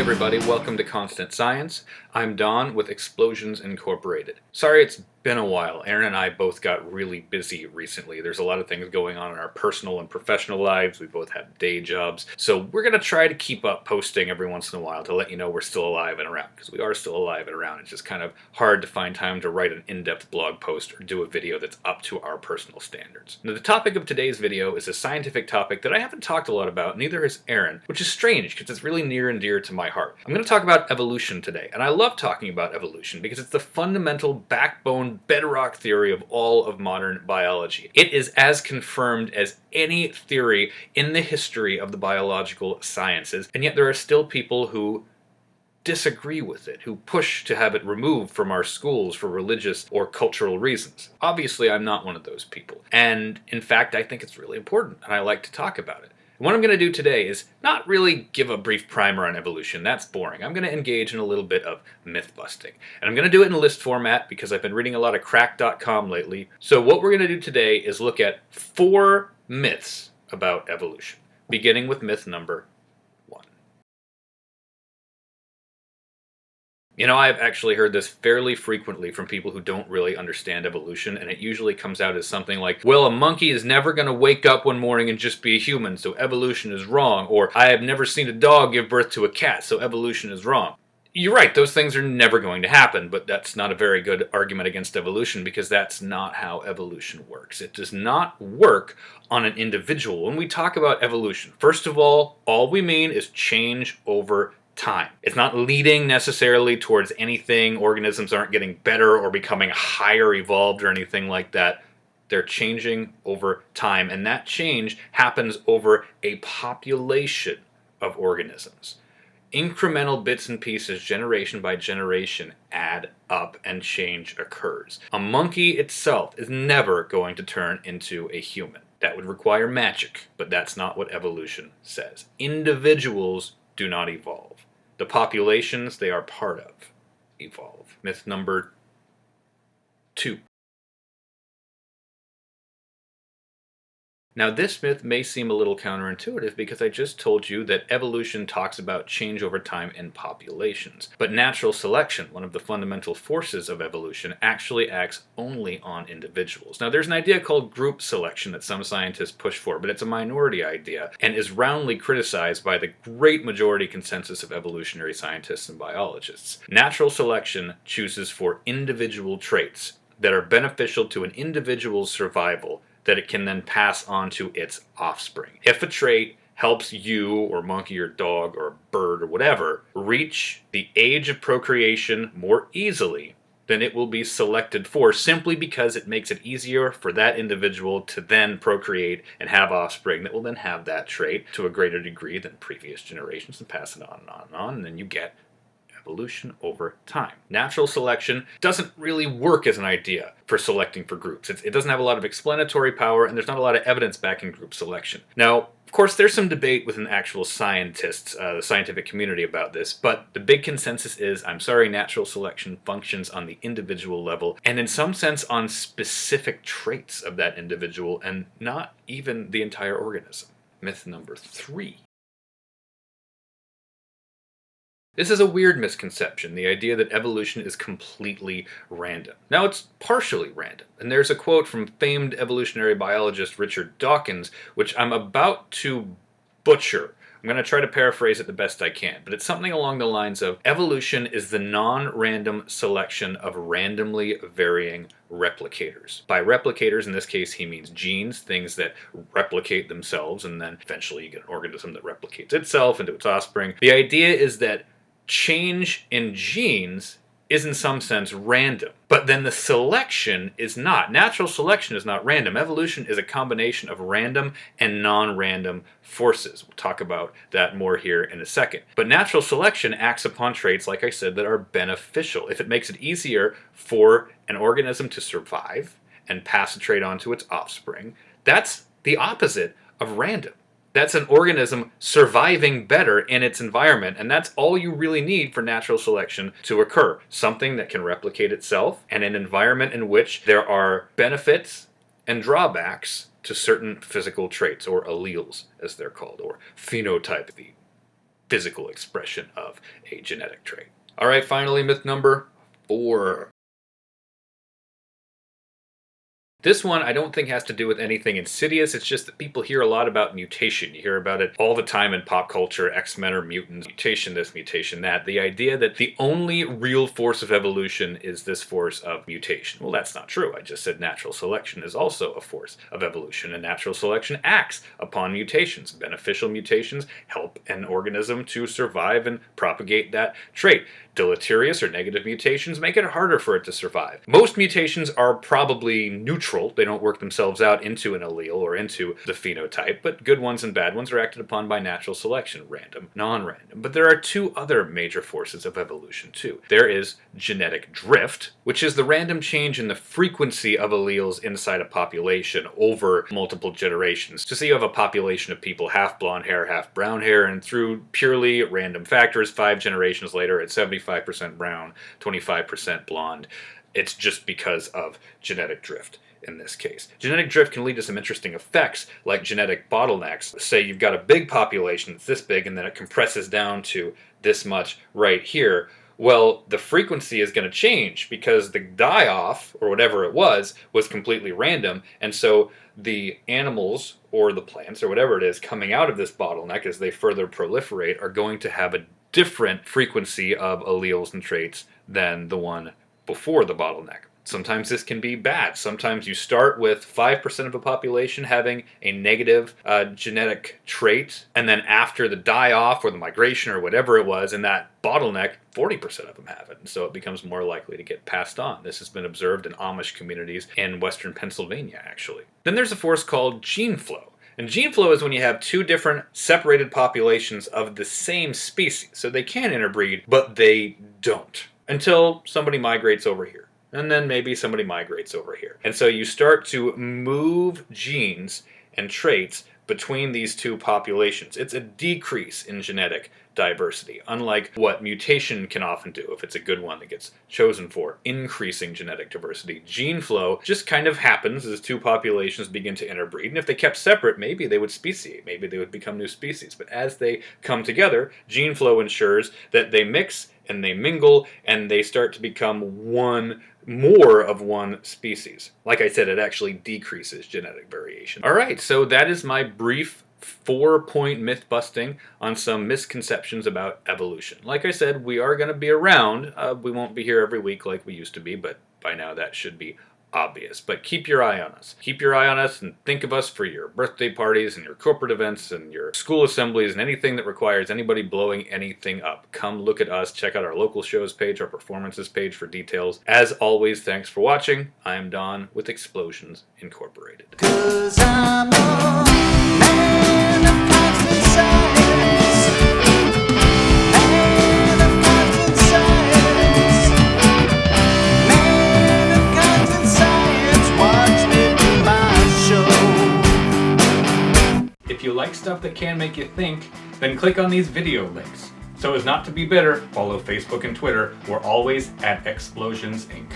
everybody, welcome to Constant Science. I'm Don with Explosions Incorporated. Sorry it's been a while. Aaron and I both got really busy recently. There's a lot of things going on in our personal and professional lives. We both have day jobs. So we're going to try to keep up posting every once in a while to let you know we're still alive and around, because we are still alive and around. It's just kind of hard to find time to write an in-depth blog post or do a video that's up to our personal standards. Now, the topic of today's video is a scientific topic that I haven't talked a lot about, neither has Aaron, which is strange because it's really near and dear to my heart. I'm going to talk about evolution today, and I love talking about evolution because it's the fundamental backbone bedrock theory of all of modern biology. It is as confirmed as any theory in the history of the biological sciences, and yet there are still people who disagree with it, who push to have it removed from our schools for religious or cultural reasons. Obviously, I'm not one of those people, and in fact, I think it's really important, and I like to talk about it. What I'm going to do today is not really give a brief primer on evolution. That's boring. I'm going to engage in a little bit of myth busting. And I'm going to do it in list format because I've been reading a lot of crack.com lately. So what we're going to do today is look at 4 myths about evolution, beginning with myth number 1. You know, I've actually heard this fairly frequently from people who don't really understand evolution, and it usually comes out as something like, well, a monkey is never going to wake up one morning and just be a human, so evolution is wrong, or I have never seen a dog give birth to a cat, so evolution is wrong. You're right, those things are never going to happen, but that's not a very good argument against evolution because that's not how evolution works. It does not work on an individual. When we talk about evolution, first of all we mean is change over time. It's not leading necessarily towards anything. Organisms aren't getting better or becoming higher evolved or anything like that. They're changing over time, and that change happens over a population of organisms. Incremental bits and pieces, generation by generation, add up and change occurs. A monkey itself is never going to turn into a human. That would require magic, but that's not what evolution says. Individuals do not evolve. The populations they are part of evolve. Myth number 2. Now, this myth may seem a little counterintuitive because I just told you that evolution talks about change over time in populations. But natural selection, one of the fundamental forces of evolution, actually acts only on individuals. Now, there's an idea called group selection that some scientists push for, but it's a minority idea and is roundly criticized by the great majority consensus of evolutionary scientists and biologists. Natural selection chooses for individual traits that are beneficial to an individual's survival that it can then pass on to its offspring. If a trait helps you or monkey or dog or bird or whatever reach the age of procreation more easily, then it will be selected for simply because it makes it easier for that individual to then procreate and have offspring that will then have that trait to a greater degree than previous generations and pass it on and on and on, and then you get evolution over time. Natural selection doesn't really work as an idea for selecting for groups. It doesn't have a lot of explanatory power, and there's not a lot of evidence backing group selection. Now, of course, there's some debate within actual scientists, the scientific community about this, but the big consensus is, I'm sorry, natural selection functions on the individual level, and in some sense on specific traits of that individual, and not even the entire organism. Myth number 3. This is a weird misconception, the idea that evolution is completely random. Now, it's partially random, and there's a quote from famed evolutionary biologist Richard Dawkins, which I'm about to butcher. I'm going to try to paraphrase it the best I can, but it's something along the lines of, evolution is the non-random selection of randomly varying replicators. By replicators, in this case, he means genes, things that replicate themselves, and then eventually you get an organism that replicates itself into its offspring. The idea is that change in genes is in some sense random, but then the selection is not. Natural selection is not random. Evolution is a combination of random and non-random forces. We'll talk about that more here in a second. But natural selection acts upon traits, like I said, that are beneficial. If it makes it easier for an organism to survive and pass a trait on to its offspring, that's the opposite of random. That's an organism surviving better in its environment, and that's all you really need for natural selection to occur. Something that can replicate itself, and an environment in which there are benefits and drawbacks to certain physical traits, or alleles, as they're called, or phenotype, the physical expression of a genetic trait. All right, finally, myth number 4. This one I don't think has to do with anything insidious. It's just that people hear a lot about mutation. You hear about it all the time in pop culture. X-Men are mutants, mutation this, mutation that. The idea that the only real force of evolution is this force of mutation. Well, that's not true. I just said natural selection is also a force of evolution, and natural selection acts upon mutations. Beneficial mutations help an organism to survive and propagate that trait. Deleterious or negative mutations make it harder for it to survive. Most mutations are probably neutral. They don't work themselves out into an allele or into the phenotype, but good ones and bad ones are acted upon by natural selection, random, non-random. But there are 2 other major forces of evolution too. There is genetic drift, which is the random change in the frequency of alleles inside a population over multiple generations. So say you have a population of people half blonde hair, half brown hair, and through purely random factors, 5 generations later it's 75% brown, 25% blonde. It's just because of genetic drift in this case. Genetic drift can lead to some interesting effects like genetic bottlenecks. Say you've got a big population that's this big and then it compresses down to this much right here. Well, the frequency is going to change because the die-off, or whatever it was completely random, and so the animals or the plants or whatever it is coming out of this bottleneck as they further proliferate are going to have a different frequency of alleles and traits than the one before the bottleneck. Sometimes this can be bad. Sometimes you start with 5% of a population having a negative genetic trait, and then after the die-off or the migration or whatever it was in that bottleneck, 40% of them have it, and so it becomes more likely to get passed on. This has been observed in Amish communities in western Pennsylvania, actually. Then there's a force called gene flow. And gene flow is when you have 2 different separated populations of the same species. So they can interbreed, but they don't until somebody migrates over here. And then maybe somebody migrates over here. And so you start to move genes and traits between these 2 populations. It's a decrease in genetic diversity, unlike what mutation can often do if it's a good one that gets chosen for, increasing genetic diversity. Gene flow just kind of happens as 2 populations begin to interbreed, and if they kept separate, maybe they would speciate, maybe they would become new species. But as they come together, gene flow ensures that they mix and they mingle and they start to become more of one species. Like I said, it actually decreases genetic variation. All right, so that is my brief 4-point myth busting on some misconceptions about evolution. Like I said, we are going to be around. We won't be here every week like we used to be, but by now that should be obvious. But keep your eye on us. Keep your eye on us and think of us for your birthday parties and your corporate events and your school assemblies and anything that requires anybody blowing anything up. Come look at us. Check out our local shows page, our performances page for details. As always, thanks for watching. I am Don with Explosions Incorporated. 'Cause I'm a man of constant science. Man of constant science. Man of constant science. Watch me do my show. If you like stuff that can make you think, then click on these video links. So as not to be bitter, follow Facebook and Twitter. We're always at Explosions Inc.